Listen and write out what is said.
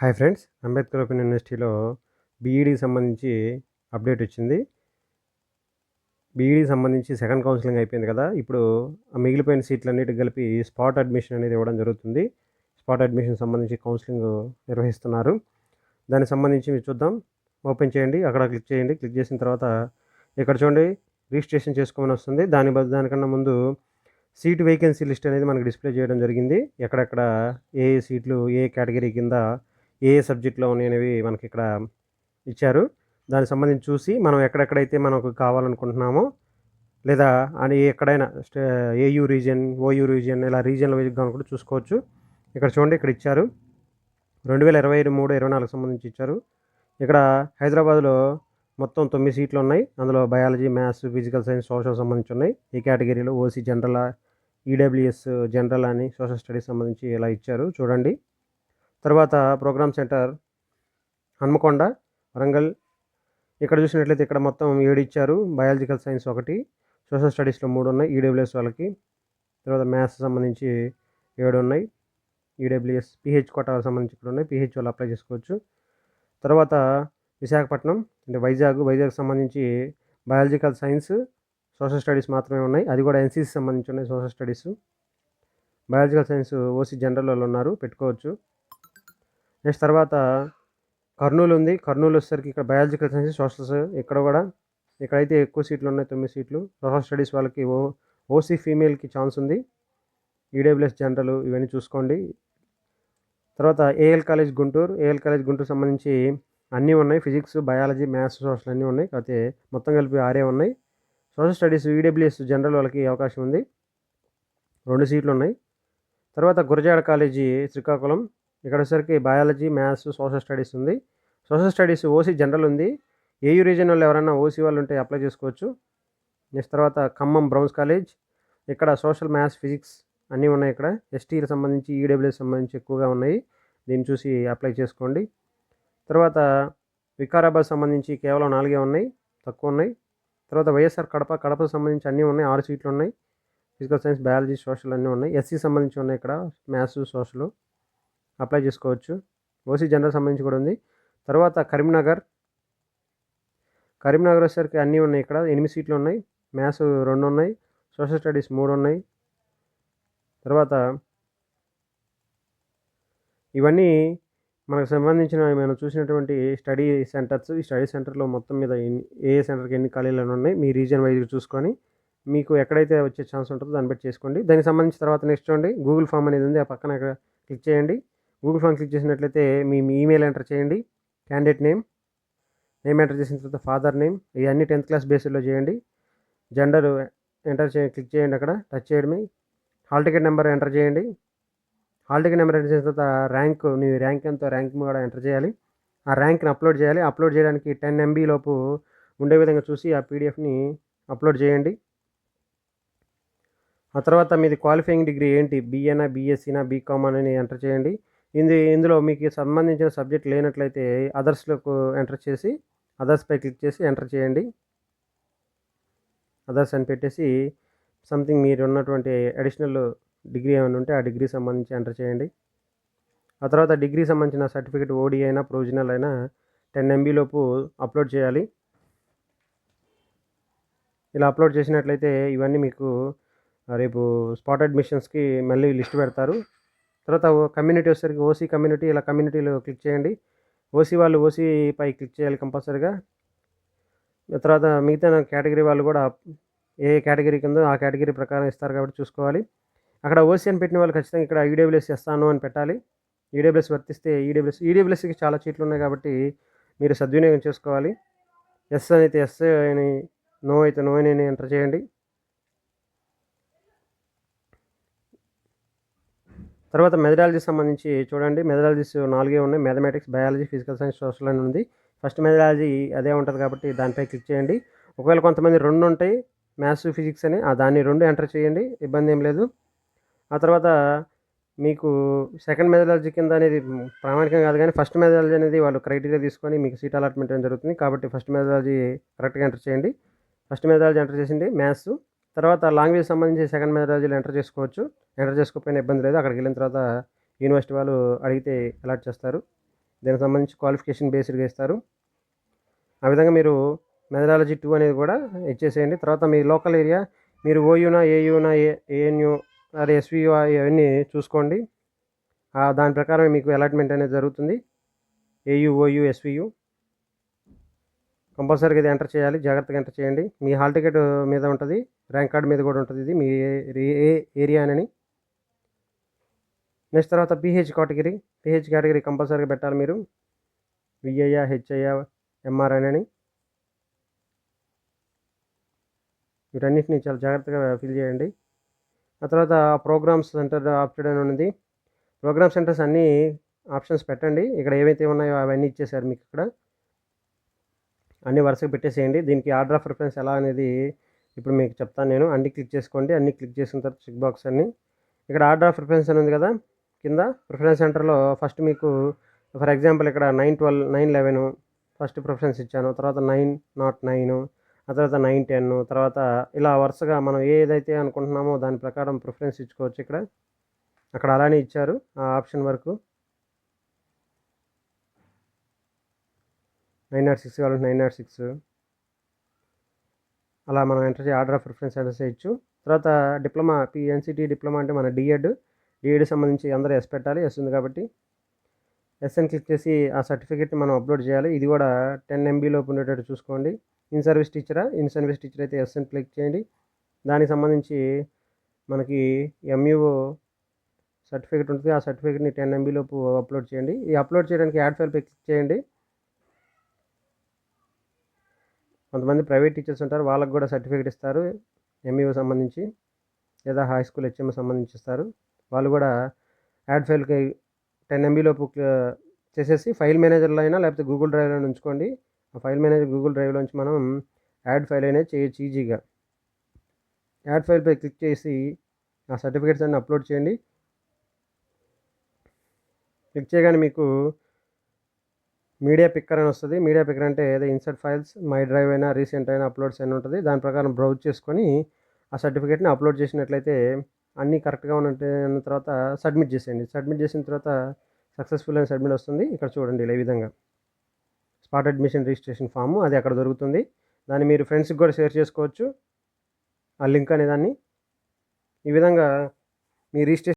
Hi friends. Ambedkar open యూనివర్సిటీలో బీఈడీకి సంబంధించి update వచ్చింది. బీఈడీకి సంబంధించి సెకండ్ కౌన్సిలింగ్ అయిపోయింది కదా! ఇప్పుడు ఆ మిగిలిపోయిన సీట్లన్నిటికి కలిపి స్పాట్ అడ్మిషన్ అనేది ఇవ్వడం జరుగుతుంది. స్పాట్ అడ్మిషన్ సంబంధించి కౌన్సిలింగ్ నిర్వహిస్తున్నారు. దానికి సంబంధించి చూద్దాం. ఓపెన్ చేయండి. అక్కడ క్లిక్ చేయండి. క్లిక్ చేసిన తర్వాత ఇక్కడ చూడండి రిజిస్ట్రేషన్ చేసుకోమని వస్తుంది. దానికన్నా ముందు సీట్ వేకెన్సీ లిస్ట్ అనేది మనకు డిస్ప్లే చేయడం జరిగింది. ఎక్కడెక్కడ ఏ సీట్లు ఏ కేటగిరీ కింద ఏ సబ్జెక్ట్‌లో ఉన్నాయనేవి మనకిక్కడ ఇచ్చారు. దానికి సంబంధించి చూసి మనం ఎక్కడెక్కడైతే మనకు కావాలనుకుంటున్నామో లేదా అని ఎక్కడైనా ఏయూ రీజియన్, ఓయూ రీజియన్ ఇలా రీజియన్‌ల వైస్‌గా కూడా చూసుకోవచ్చు. ఇక్కడ చూడండి ఇక్కడ ఇచ్చారు. 2023, 24 సంబంధించి ఇచ్చారు. ఇక్కడ హైదరాబాద్‌లో మొత్తం 9 సీట్లు ఉన్నాయి. అందులో biology, maths, physical science, social సంబంధించి ఉన్నాయి. ఈ కేటగిరీలో ఓసీ జనరలా, ఈడబ్ల్యూఎస్ జనరల్ అని సోషల్ స్టడీస్ సంబంధించి ఇలా ఇచ్చారు చూడండి. తర్వాత ప్రోగ్రామ్ సెంటర్ హన్మకొండ, వరంగల్. ఇక్కడ చూసినట్లయితే ఇక్కడ మొత్తం 7 ఇచ్చారు. బయాలజికల్ సైన్స్ 1, సోషల్ స్టడీస్‌లో 3 ఉన్నాయి ఈడబ్ల్యూఎస్ వాళ్ళకి. తర్వాత మ్యాథ్స్ సంబంధించి 7 ఉన్నాయి. ఈడబ్ల్యూఎస్, పీహెచ్ కోటాకు సంబంధించి ఇక్కడ ఉన్నాయి. పీహెచ్ వాళ్ళు అప్లై చేసుకోవచ్చు. తర్వాత విశాఖపట్నం అంటే వైజాగ్ సంబంధించి బయాలజికల్ సైన్స్, సోషల్ స్టడీస్ మాత్రమే ఉన్నాయి. అది కూడా ఎన్సీసీ సంబంధించి ఉన్నాయి social studies. Biological science OC general వాళ్ళు ఉన్నారు, పెట్టుకోవచ్చు. నెక్స్ట్ తర్వాత కర్నూలు ఉంది. కర్నూలు వచ్చేసరికి ఇక్కడ బయాలజికల్ సైన్స్, సోషల్స్ ఇక్కడైతే ఎక్కువ సీట్లు ఉన్నాయి, 9 సీట్లు. సోషల్ స్టడీస్ వాళ్ళకి ఓసీ ఫీమేల్కి ఛాన్స్ ఉంది. ఈడబ్ల్యూఎస్ జనరల్ ఇవన్నీ చూసుకోండి. తర్వాత ఏఎల్ కాలేజ్ గుంటూరు సంబంధించి అన్నీ ఉన్నాయి. ఫిజిక్స్, బయాలజీ, మ్యాథ్స్, సోషల్ అన్నీ ఉన్నాయి. కాకపోతే మొత్తం కలిపి 6 ఉన్నాయి. సోషల్ స్టడీస్ ఈడబ్ల్యూఎస్ జనరల్ వాళ్ళకి అవకాశం ఉంది. 2 సీట్లు ఉన్నాయి. తర్వాత గురజాడ కాలేజీ శ్రీకాకుళం, ఇక్కడ వచ్చేసరికి బయాలజీ, మ్యాథ్స్, సోషల్ స్టడీస్ ఉంది. సోషల్ స్టడీస్ ఓసీ జనరల్ ఉంది. ఏయూ రీజన్ వాళ్ళు ఎవరైనా ఓసీ వాళ్ళు ఉంటే అప్లై చేసుకోవచ్చు. నెక్స్ట్ తర్వాత ఖమ్మం బ్రౌన్స్ కాలేజ్, ఇక్కడ సోషల్, మ్యాథ్స్, ఫిజిక్స్ అన్నీ ఉన్నాయి. ఇక్కడ ఎస్టీలకు సంబంధించి ఈడబ్ల్యూఎస్ సంబంధించి ఎక్కువగా ఉన్నాయి. దీన్ని చూసి అప్లై చేసుకోండి. తర్వాత వికారాబాద్ సంబంధించి కేవలం 4 ఉన్నాయి, తక్కువ ఉన్నాయి. తర్వాత వైఎస్ఆర్ కడపకు సంబంధించి అన్నీ ఉన్నాయి, 6 సీట్లు ఉన్నాయి. ఫిజికల్ సైన్స్, బయాలజీ, సోషల్ అన్నీ ఉన్నాయి. ఎస్సీ సంబంధించి ఉన్నాయి ఇక్కడ మ్యాథ్స్, సోషల్ అప్లై చేసుకోవచ్చు. ఓసీ జనరల్ సంబంధించి కూడా ఉంది. తర్వాత కరీంనగర్ వచ్చేసరికి అన్నీ ఉన్నాయి. ఇక్కడ 8 సీట్లు ఉన్నాయి. మ్యాథ్స్ 2 ఉన్నాయి, సోషల్ స్టడీస్ 3 ఉన్నాయి. తర్వాత ఇవన్నీ మనకు సంబంధించిన మనం చూసినటువంటి స్టడీ సెంటర్స్. ఈ స్టడీ సెంటర్లో మొత్తం మీద ఏ సెంటర్కి ఎన్ని ఖాళీలు ఉన్నాయి మీ రీజియన్ వైజ్గా చూసుకొని మీకు ఎక్కడైతే వచ్చే ఛాన్స్ ఉంటుందో దాన్ని బట్టి చేసుకోండి. దానికి సంబంధించి తర్వాత నెక్స్ట్ చూడండి గూగుల్ ఫామ్ అనేది ఉంది. ఆ పక్కన క్లిక్ చేయండి. గూగుల్ ఫామ్ క్లిక్ చేసినట్లయితే మీ ఈమెయిల్ ఎంటర్ చేయండి. క్యాండిడేట్ నేమ్ ఎంటర్ చేసిన తర్వాత ఫాదర్ నేమ్ ఇవన్నీ 10th క్లాస్ బేస్డ్లో చేయండి. జెండర్ క్లిక్ చేయండి. అక్కడ టచ్ చేయడమే. హాల్ టికెట్ నెంబర్ ఎంటర్ చేయండి. హాల్ టికెట్ నెంబర్ ఎంటర్ చేసిన తర్వాత నీ ర్యాంక్ ఎంతో ర్యాంక్ కూడా ఎంటర్ చేయాలి. ఆ ర్యాంక్ని అప్లోడ్ చేయాలి. అప్లోడ్ చేయడానికి 10 MB లోపు ఉండే విధంగా చూసి ఆ పీడిఎఫ్ని అప్లోడ్ చేయండి. ఆ తర్వాత మీది క్వాలిఫైయింగ్ డిగ్రీ ఏంటి, బీఏనా, బీఎస్సీనా, బీకామ్ అని ఎంటర్ చేయండి. ఇందులో మీకు సంబంధించిన సబ్జెక్ట్ లేనట్లయితే అదర్స్లోకి ఎంటర్ చేసి అదర్స్పై క్లిక్ చేసి ఎంటర్ చేయండి. అదర్స్ అని పెట్టేసి సంథింగ్ మీరు ఉన్నటువంటి అడిషనల్ డిగ్రీ ఏమైనా ఉంటే ఆ డిగ్రీ సంబంధించి ఎంటర్ చేయండి. ఆ తర్వాత డిగ్రీ సంబంధించిన సర్టిఫికేట్ ఓడి అయినా ప్రొవిజనల్ అయినా 10 MB లోపు అప్లోడ్ చేయాలి. ఇలా అప్లోడ్ చేసినట్లయితే ఇవన్నీ మీకు రేపు స్పాట్ అడ్మిషన్స్కి మళ్ళీ లిస్ట్ పెడతారు. తర్వాత కమ్యూనిటీ వచ్చేసరికి ఓసీ కమ్యూనిటీ, ఇలా కమ్యూనిటీలో క్లిక్ చేయండి. ఓసీ వాళ్ళు ఓసీపై క్లిక్ చేయాలి కంపల్సరీగా. తర్వాత మిగతా కేటగిరీ వాళ్ళు కూడా ఏ కేటగిరీ కిందో ఆ కేటగిరీ ప్రకారం ఇస్తారు కాబట్టి చూసుకోవాలి. అక్కడ ఓసీ అని పెట్టిన వాళ్ళు ఖచ్చితంగా ఇక్కడ ఈడబ్ల్యూఎస్ చేస్తాను అని పెట్టాలి. ఈడబ్ల్యూఎస్ వర్తిస్తే ఈడబ్ల్యూఎస్కి చాలా సీట్లు ఉన్నాయి కాబట్టి మీరు సద్వినియోగం చేసుకోవాలి. ఎస్ అయితే ఎస్ అని, నో అయితే నో అని ఎంటర్ చేయండి. తర్వాత మెథడాలజీ సంబంధించి చూడండి. మెథడాలజీస్ 4 ఉన్నాయి. Mathematics, biology, physical science, social అని ఉంది. ఫస్ట్ మెథడాలజీ అదే ఉంటుంది కాబట్టి దానిపై క్లిక్ చేయండి. ఒకవేళ కొంతమంది 2 ఉంటాయి మ్యాథ్స్, ఫిజిక్స్ అని, దాన్ని 2 ఎంటర్ చేయండి, ఇబ్బంది ఏం లేదు. ఆ తర్వాత మీకు సెకండ్ మెథడాలజీ కింద అనేది ప్రామాణికం కాదు కానీ ఫస్ట్ మెథడాలజీ అనేది వాళ్ళు క్రైటీరియా తీసుకొని మీకు సీట్ అలాట్మెంట్ అనేది జరుగుతుంది కాబట్టి ఫస్ట్ మెథడాలజీ కరెక్ట్గా ఎంటర్ చేయండి. ఫస్ట్ మెథడాలజీ ఎంటర్ చేసింది మ్యాథ్స్. తర్వాత లాంగ్వేజ్ సంబంధించి సెకండ్ మెథడాలజీలో ఎంటర్ చేసుకోకపోయినా ఇబ్బంది లేదు. అక్కడికి వెళ్ళిన తర్వాత యూనివర్సిటీ వాళ్ళు అడిగితే అలాట్ చేస్తారు. దీనికి సంబంధించి క్వాలిఫికేషన్ బేస్డ్గా ఇస్తారు. ఆ విధంగా మీరు మెథడాలజీ 2 అనేది కూడా ఇచ్చేసేయండి. తర్వాత మీ లోకల్ ఏరియా మీరు ఓయూనా, ఏయూనా, ఏఎన్యూ అదే ఎస్వియు ఇవన్నీ చూసుకోండి. దాని ప్రకారం మీకు అలాట్మెంట్ అనేది జరుగుతుంది. ఏయూ, ఓయూ, ఎస్వియు కంపల్సరీగా ఇది ఎంటర్ చేయాలి. జాగ్రత్తగా ఎంటర్ చేయండి. మీ హాల్ టికెట్ మీద ఉంటుంది, ర్యాంక్ కార్డ్ మీద కూడా ఉంటుంది ఇది మీ ఏ ఏరియా అని. నెక్స్ట్ తర్వాత పీహెచ్ కేటగిరీ కంపల్సరీగా పెట్టాలి మీరు. విఐయా, హెచ్ఐయా, ఎంఆర్ అని వీటన్నిటిని చాలా జాగ్రత్తగా ఫిల్ చేయండి. ఆ తర్వాత ప్రోగ్రామ్స్ సెంటర్ ఆప్షన్ అని ఉంది. ప్రోగ్రామ్ సెంటర్స్ అన్నీ ఆప్షన్స్ పెట్టండి. ఇక్కడ ఏవైతే ఉన్నాయో అవన్నీ ఇచ్చేసారు మీకు. ఇక్కడ అన్నీ వరుసగా పెట్టేసేయండి. దీనికి ఆర్డర్ ఆఫ్ ప్రిఫరెన్స్ ఎలా అనేది ఇప్పుడు మీకు చెప్తాను నేను. అన్నీ క్లిక్ చేసుకోండి. అన్నీ క్లిక్ చేసిన తర్వాత చెక్ బాక్స్ అన్నీ ఇక్కడ ఆర్డర్ ఆఫ్ ప్రిఫరెన్స్ అని ఉంది కదా కింద. ప్రిఫరెన్స్ సెంటర్లో ఫస్ట్ మీకు ఫర్ ఎగ్జాంపుల్ ఇక్కడ 9/12, 9/11 ఫస్ట్ ప్రిఫరెన్స్ ఇచ్చాను. తర్వాత 9/9, ఆ తర్వాత 9/10, తర్వాత ఇలా వరుసగా మనం ఏదైతే అనుకుంటున్నామో దాని ప్రకారం ప్రిఫరెన్స్ ఇచ్చుకోవచ్చు. అక్కడ అలానే ఇచ్చారు ఆ ఆప్షన్ వరకు. 906 కావాలంటే 906 అలా మనం ఎంటర్ చేసి ఆర్డర్ ఆఫ్ ప్రిఫరెన్స్ ఎంటర్ చేయొచ్చు. తర్వాత డిప్లొమా ఎన్సిటి డిప్లొమా అంటే మన డిఎడ్ సంబంధించి అందరూ ఎస్ పెట్టాలి. ఎస్ ఉంది కాబట్టి ఎస్ఎన్ క్లిక్ చేసి ఆ సర్టిఫికేట్ని మనం అప్లోడ్ చేయాలి. ఇది కూడా 10 MB లోపు ఉండేటట్టు చూసుకోండి. ఇన్ సర్వీస్ టీచర్ అయితే ఎస్ఎన్ క్లిక్ చేయండి. దానికి సంబంధించి మనకి ఎంయూఓ సర్టిఫికేట్ ఉంటుంది. ఆ సర్టిఫికేట్ని 10 MB లోపు అప్లోడ్ చేయండి. ఈ అప్లోడ్ చేయడానికి యాడ్ ఫైల్ పై క్లిక్ చేయండి. కొంతమంది ప్రైవేట్ టీచర్స్ ఉంటారు, వాళ్ళకు కూడా సర్టిఫికేట్ ఇస్తారు ఎంఈఓ సంబంధించి, లేదా హై స్కూల్ హెచ్ఎం సంబంధించి ఇస్తారు. వాళ్ళు కూడా యాడ్ ఫైల్కి 10 MB లోపు చేసేసి ఫైల్ మేనేజర్లో అయినా లేకపోతే గూగుల్ డ్రైవ్లో ఉంచుకోండి. ఆ ఫైల్ మేనేజర్ గూగుల్ డ్రైవ్లోంచి మనం యాడ్ ఫైల్ అనేది చేయొచ్చు ఈజీగా. యాడ్ ఫైల్పై క్లిక్ చేసి ఆ సర్టిఫికేట్స్ అన్ని అప్లోడ్ చేయండి. క్లిక్ చేయగానే మీకు మీడియా పిక్కర్ అని వస్తుంది. మీడియా పిక్కర్ అంటే ఏదో ఇన్సర్ట్ ఫైల్స్, మై డ్రైవ్ అయినా, రీసెంట్ అయినా, అప్లోడ్స్ అయినా ఉంటుంది. దాని ప్రకారం బ్రౌజ్ చేసుకొని ఆ సర్టిఫికేట్ని అప్లోడ్ చేసినట్లయితే అన్నీ కరెక్ట్గా ఉన్న తర్వాత సబ్మిట్ చేసేయండి. సబ్మిట్ చేసిన తర్వాత సక్సెస్ఫుల్ అని సబ్మిట్ వస్తుంది. ఇక్కడ చూడండి ఇలా ఈ విధంగా స్పాట్ అడ్మిషన్ రిజిస్ట్రేషన్ ఫాము అది అక్కడ దొరుకుతుంది. దాన్ని మీరు ఫ్రెండ్స్కి కూడా షేర్ చేసుకోవచ్చు ఆ లింక్ అనే దాన్ని. ఈ విధంగా మీ రిజిస్ట్రేషన్